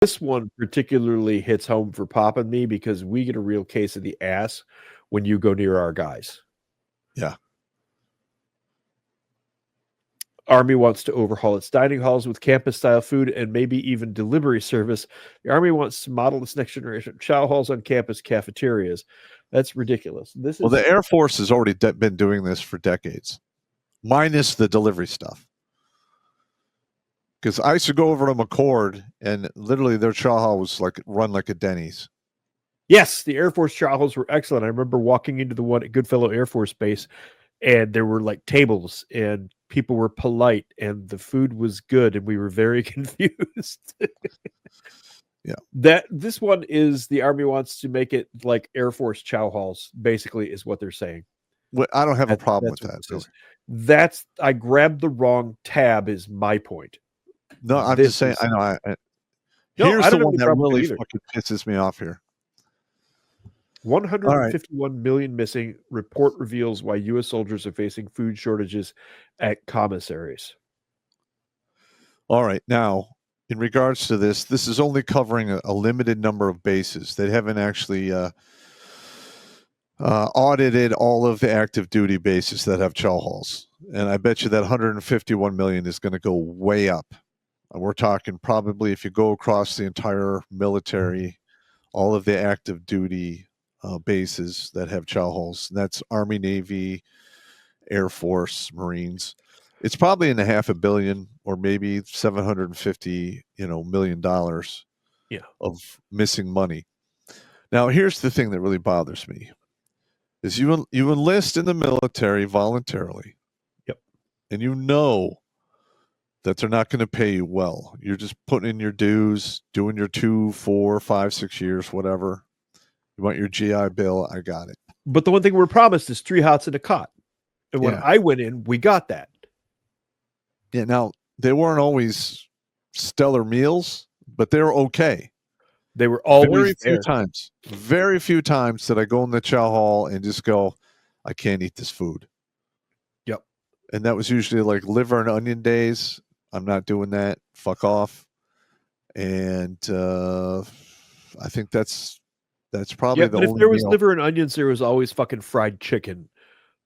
This one particularly hits home for Pop and me because we get a real case of the ass when you go near our guys. Yeah. Army wants to overhaul its dining halls with campus-style food and maybe even delivery service. The Army wants to model its next generation chow halls on campus cafeterias. That's ridiculous. Well, the Air Force has already been doing this for decades, minus the delivery stuff. Because I used to go over to McCord, and literally their chow hall was like run like a Denny's. Yes, the Air Force chow halls were excellent. I remember walking into the one at Goodfellow Air Force Base, and there were like tables, and people were polite, and the food was good, and we were very confused. Yeah, this one is the Army wants to make it like Air Force chow halls. Basically, is what they're saying. Well, I don't have a problem with that. Really. I grabbed the wrong tab. Is my point. No, I'm just saying. I know. Here's the one that really fucking pisses me off here. 151 million missing. Report reveals why U.S. soldiers are facing food shortages at commissaries. All right. Now, in regards to this is only covering a limited number of bases. They haven't actually audited all of the active duty bases that have chow halls. And I bet you that 151 million is going to go way up. We're talking probably, if you go across the entire military, all of the active duty bases that have chow halls. That's Army, Navy, Air Force, Marines. It's probably in the $500 million or maybe $750 million of missing money. Now, here's the thing that really bothers me: is you enlist in the military voluntarily. Yep. And you know that they're not going to pay you well. You're just putting in your dues, doing your 2, 4, 5, 6 years, whatever. You want your GI Bill, I got it. But the one thing we're promised is 3 hots and a cot. And when I went in, we got that. Yeah, now, they weren't always stellar meals, but they were okay. They were always very few times that I go in the chow hall and just go, I can't eat this food. Yep. And that was usually like liver and onion days. I'm not doing that. Fuck off. And I think that's probably the only but if there was meal. liver and onions, there was always fucking fried chicken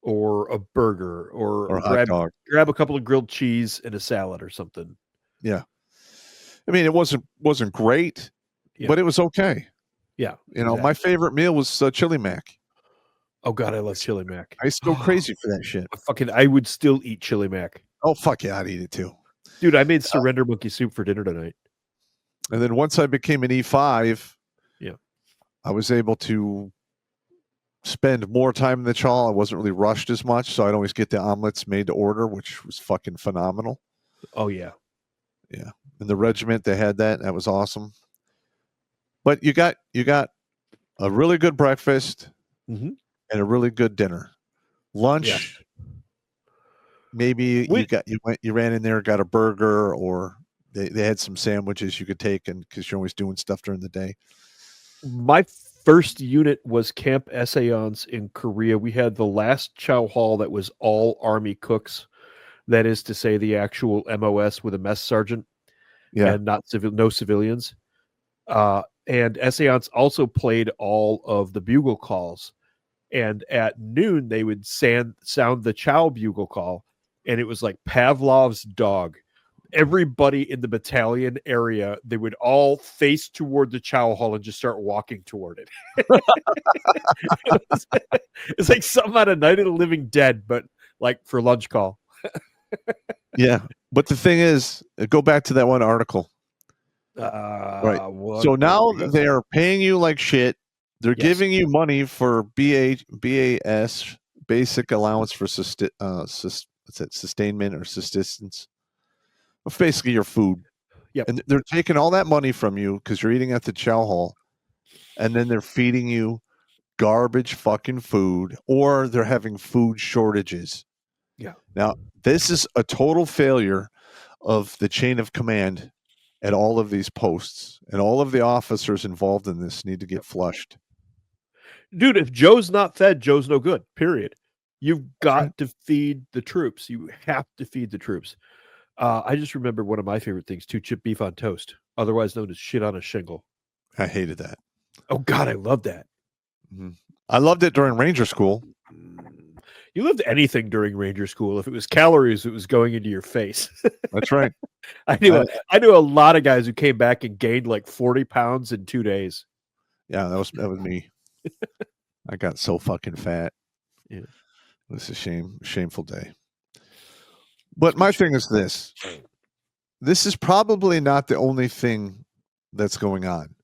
or a burger or hot dog. Grab a couple of grilled cheese and a salad or something. Yeah. I mean, it wasn't great, but it was okay. Yeah. My favorite meal was chili mac. Oh God, I love chili mac. I used to go crazy for that shit. I would still eat chili mac. Oh fuck yeah, I'd eat it too. Dude, I made surrender monkey soup for dinner tonight. And then once I became an E5, I was able to spend more time in the chow. I wasn't really rushed as much, so I'd always get the omelets made to order, which was fucking phenomenal. Oh yeah. Yeah. In the regiment, they had that. That was awesome. But you got a really good breakfast and a really good dinner. Lunch, maybe you ran in there, got a burger, or they had some sandwiches you could take, and because you're always doing stuff during the day. My first unit was Camp Essayance in Korea. We had the last chow hall that was all Army cooks. That is to say, the actual MOS with a mess sergeant, and no civilians. And Essayance also played all of the bugle calls. And at noon, they would sound the chow bugle call, and it was like Pavlov's dog. Everybody in the battalion area, they would all face toward the chow hall and just start walking toward it. It's like something out of Night of the Living Dead, but like for lunch call. Yeah. But the thing is, go back to that one article. Right. So now they're paying you like shit. They're giving you money for BAS, basic allowance for sustainment or subsistence. It's basically your food. Yep. And they're taking all that money from you because you're eating at the chow hall, and then they're feeding you garbage fucking food, or they're having food shortages. Yeah. Now, this is a total failure of the chain of command at all of these posts, and all of the officers involved in this need to get flushed. Dude, if Joe's not fed, Joe's no good, period. You've got to feed the troops. You have to feed the troops. I just remember one of my favorite things, 2-chip beef on toast. otherwise known as shit on a shingle. I hated that. Oh God, I love that. Mhm. I loved it during Ranger School. You loved anything during Ranger School. If it was calories, it was going into your face. That's right. I I, knew a lot of guys who came back and gained like 40 pounds in 2 days. yeah, that was me. I got so fucking fat. Yeah. It was a shameful day. But my thing is this. This is probably not the only thing that's going on.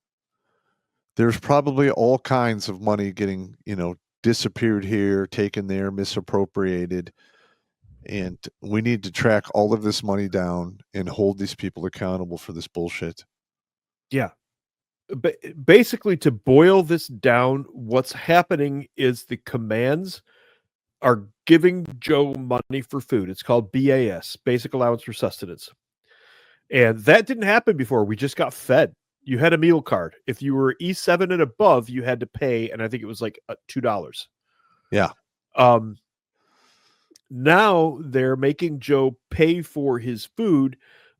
There's probably all kinds of money getting, disappeared here, taken there, misappropriated. And we need to track all of this money down and hold these people accountable for this bullshit. Yeah. But basically, to boil this down, what's happening is the commands are giving Joe money for food. It's called BAS, Basic Allowance for Sustenance. And that didn't happen before. We just got fed. You had a meal card. If you were E7 and above, you had to pay, and I think it was like $2. Yeah. Now they're making Joe pay for his food,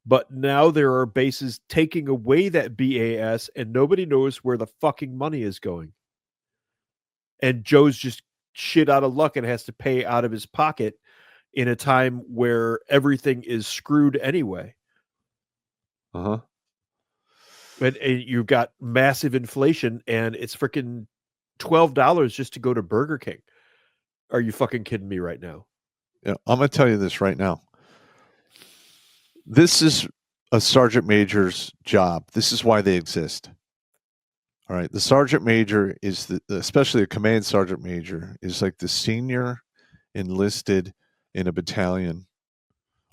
but now there are bases taking away that BAS, and nobody knows where the fucking money is going. And Joe's just shit out of luck and has to pay out of his pocket in a time where everything is screwed anyway. Uh-huh. And you've got massive inflation, and it's freaking $12 just to go to Burger King. Are you fucking kidding me right now? Yeah, I'm going to tell you this right now. This is a sergeant major's job. This is why they exist. All right. The sergeant major is especially a command sergeant major is like the senior enlisted in a battalion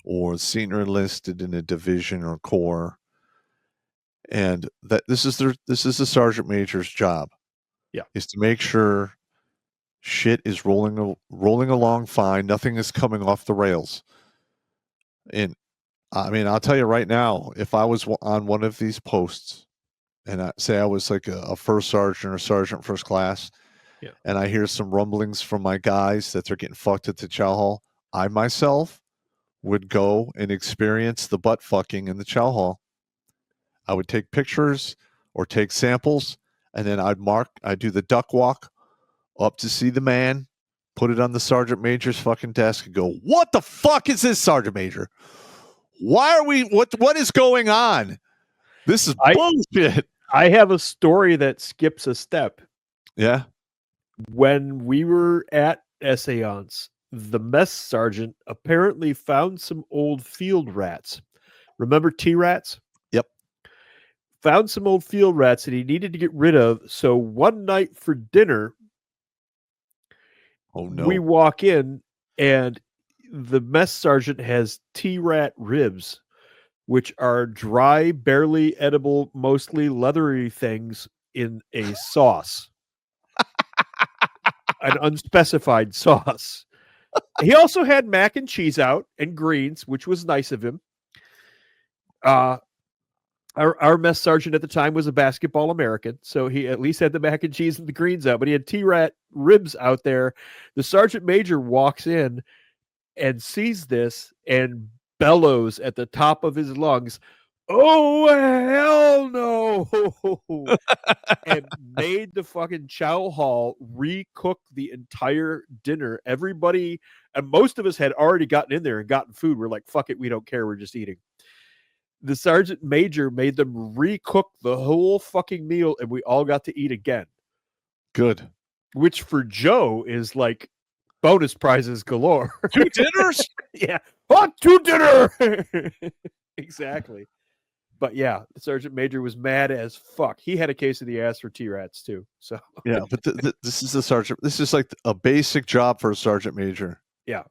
or senior enlisted in a division or corps. And that this is the sergeant major's job. Yeah. Is to make sure shit is rolling along fine. Nothing is coming off the rails. And I mean, I'll tell you right now, if I was on one of these posts and I was like a first sergeant or sergeant first class, yeah, and I hear some rumblings from my guys that they're getting fucked at the chow hall, I myself would go and experience the butt fucking in the chow hall. I would take pictures or take samples, and then I'd do the duck walk up to see the man, put it on the sergeant major's fucking desk, and go, "What the fuck is this, sergeant major? Why are we? What is going on? This is bullshit." I have a story that skips a step. Yeah. When we were at Essayance, the mess sergeant apparently found some old field rats. Remember T-rats? Yep. Found some old field rats that he needed to get rid of. So one night for dinner, we walk in and the mess sergeant has T-rat ribs, which are dry, barely edible, mostly leathery things in a sauce. An unspecified sauce. He also had mac and cheese out and greens, which was nice of him. Our mess sergeant at the time was a basketball American, so he at least had the mac and cheese and the greens out, but he had T-rat ribs out there. The sergeant major walks in and sees this and bellows at the top of his lungs, "Oh, hell no!" and made the fucking chow hall recook the entire dinner. Everybody, and most of us had already gotten in there and gotten food. We're like, fuck it, we don't care. We're just eating. The sergeant major made them recook the whole fucking meal, and we all got to eat again. Good. Which for Joe is like bonus prizes galore. 2 dinners? Yeah. Oh, 2 dinner. Exactly. But yeah, the sergeant major was mad as fuck. He had a case of the ass for T-rats too. So yeah, but this is the sergeant. This is like a basic job for a sergeant major. Yeah.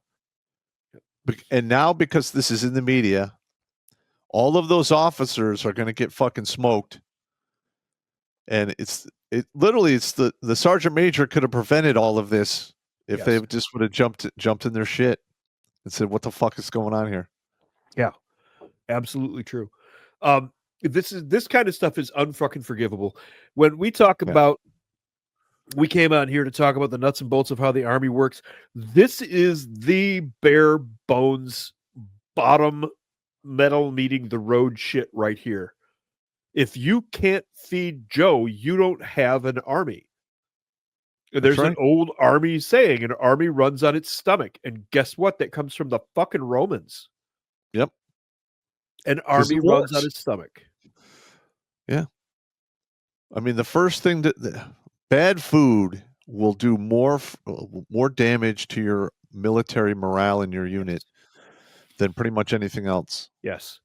And now because this is in the media, all of those officers are going to get fucking smoked. And it's the sergeant major could have prevented all of this if they just would have jumped in their shit and said, "What the fuck is going on here?" Yeah, absolutely true. This kind of stuff is unfucking forgivable. When we talk about, we came out here to talk about the nuts and bolts of how the Army works. This is the bare bones, bottom metal meeting the road shit right here. If you can't feed Joe, you don't have an army. That's There's an right. old army saying an army runs on its stomach. And guess what? That comes from the fucking Romans. Yep. An 'Cause army it runs on was. its stomach. Yeah. I mean, the first thing bad food will do more damage to your military morale in your unit than pretty much anything else. Yes.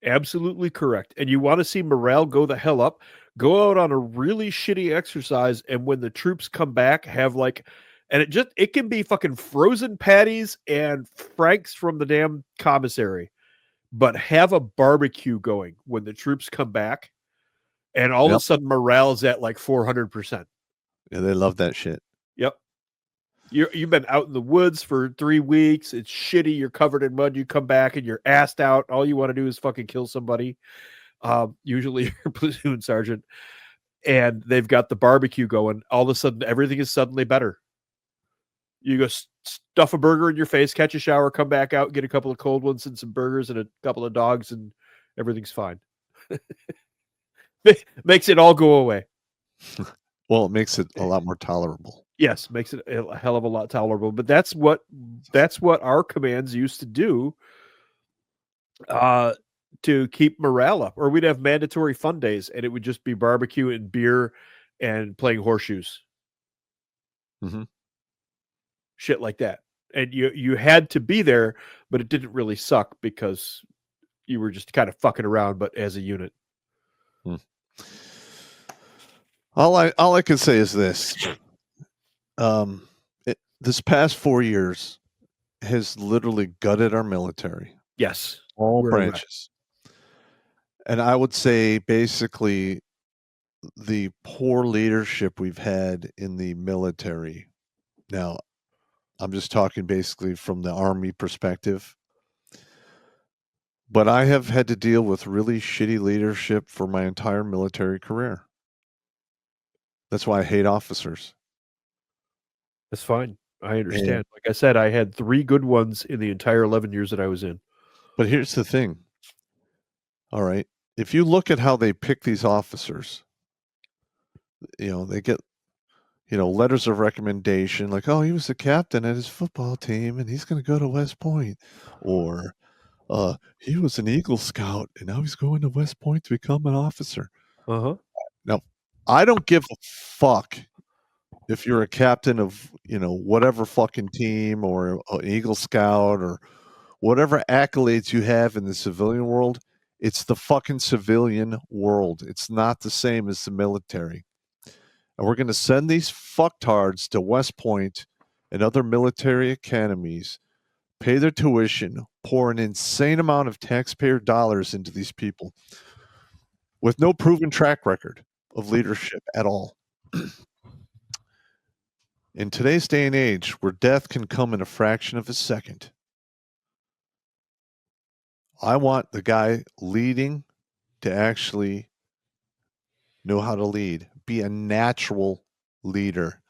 Absolutely correct. And you want to see morale go the hell up, go out on a really shitty exercise, and when the troops come back, have like, and it can be fucking frozen patties and franks from the damn commissary, but have a barbecue going when the troops come back, and all of a Yep. sudden morale is at like 400%. Yeah, they love that shit. Yep. You've been out in the woods for 3 weeks. It's shitty. You're covered in mud. You come back and you're assed out. All you want to do is fucking kill somebody. Usually your platoon sergeant, and they've got the barbecue going. All of a sudden, everything is suddenly better. You go stuff a burger in your face, catch a shower, come back out, get a couple of cold ones and some burgers and a couple of dogs, and everything's fine. Makes it all go away. Well, it makes it a lot more tolerable. Yes, makes it a hell of a lot tolerable. But that's what our commands used to do to keep morale up. Or we'd have mandatory fun days, and it would just be barbecue and beer and playing horseshoes. Mm-hmm. Shit like that. And you had to be there, but it didn't really suck because you were just kind of fucking around, but as a unit. All I can say is this: this past 4 years has literally gutted our military, Yes, all we're a wreck. branches, and I would say basically the poor leadership we've had in the military. Now, I'm just talking basically from the Army perspective. But I have had to deal with really shitty leadership for my entire military career. That's why I hate officers. That's fine. I And understand. Like I said, I had 3 good ones in the entire 11 years that I was in. but here's the thing. All right. If you look at how they pick these officers, they get, letters of recommendation like, oh, he was the captain at his football team and he's going to go to West Point. Or he was an Eagle Scout and now he's going to West Point to become an officer. Uh-huh. Now, I don't give a fuck if you're a captain of, whatever fucking team or an Eagle Scout or whatever accolades you have in the civilian world. It's the fucking civilian world. It's not the same as the military. And we're going to send these fucktards to West Point and other military academies, pay their tuition, pour an insane amount of taxpayer dollars into these people with no proven track record of leadership at all. In today's day and age, where death can come in a fraction of a second, I want the guy leading to actually know how to lead, be a natural leader.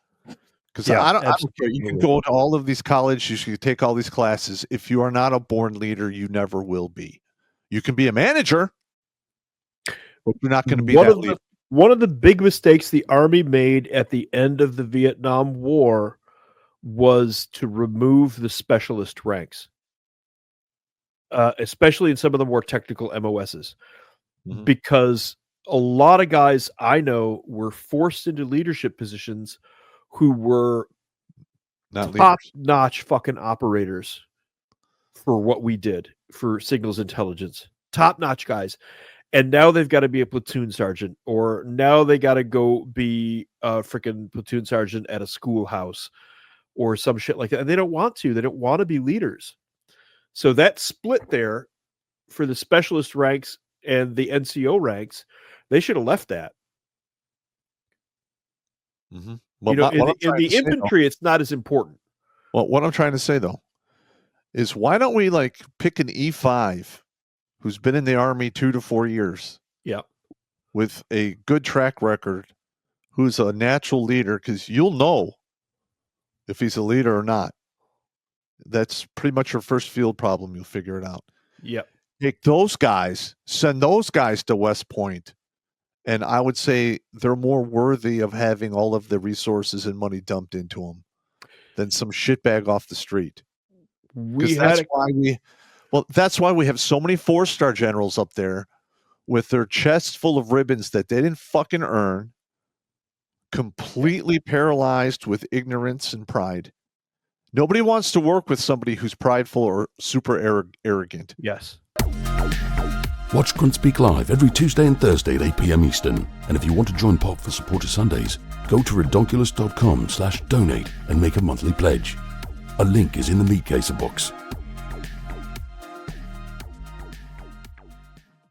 Because Yeah, I don't care. You can absolutely. go to all of these colleges, you can take all these classes. If you are not a born leader, you never will be. You can be a manager, but you're not going to be that leader. One of the big mistakes the Army made at the end of the Vietnam War was to remove the specialist ranks, especially in some of the more technical MOSs, Mhm. because a lot of guys I know were forced into leadership positions who were Not leaders. top-notch fucking operators for what we did for signals intelligence. Top-notch guys. And now they've got to be a platoon sergeant, or now they got to go be a freaking platoon sergeant at a schoolhouse or some shit like that. And they don't want to. They don't want to be leaders. So that split there for the specialist ranks and the NCO ranks, they should have left that. Mm-hmm. In the infantry, it's not as important. Well, what I'm trying to say though is why don't we pick an E5 who's been in the Army 2 to 4 years? Yeah. With a good track record, who's a natural leader, because you'll know if he's a leader or not. That's pretty much your first field problem. You'll figure it out. Yep. Take those guys, send those guys to West Point, and I would say they're more worthy of having all of the resources and money dumped into them than some shitbag off the street. We Because had that's why we have so many 4-star generals up there with their chests full of ribbons that they didn't fucking earn, completely paralyzed with ignorance and pride. Nobody wants to work with somebody who's prideful or super arrogant. yes. Watch Grunt Speak live every Tuesday and Thursday at 8 p.m. Eastern. And if you want to join Pop for Supporter Sundays, go to redonkulous.com/donate and make a monthly pledge. A link is in the meat caser box.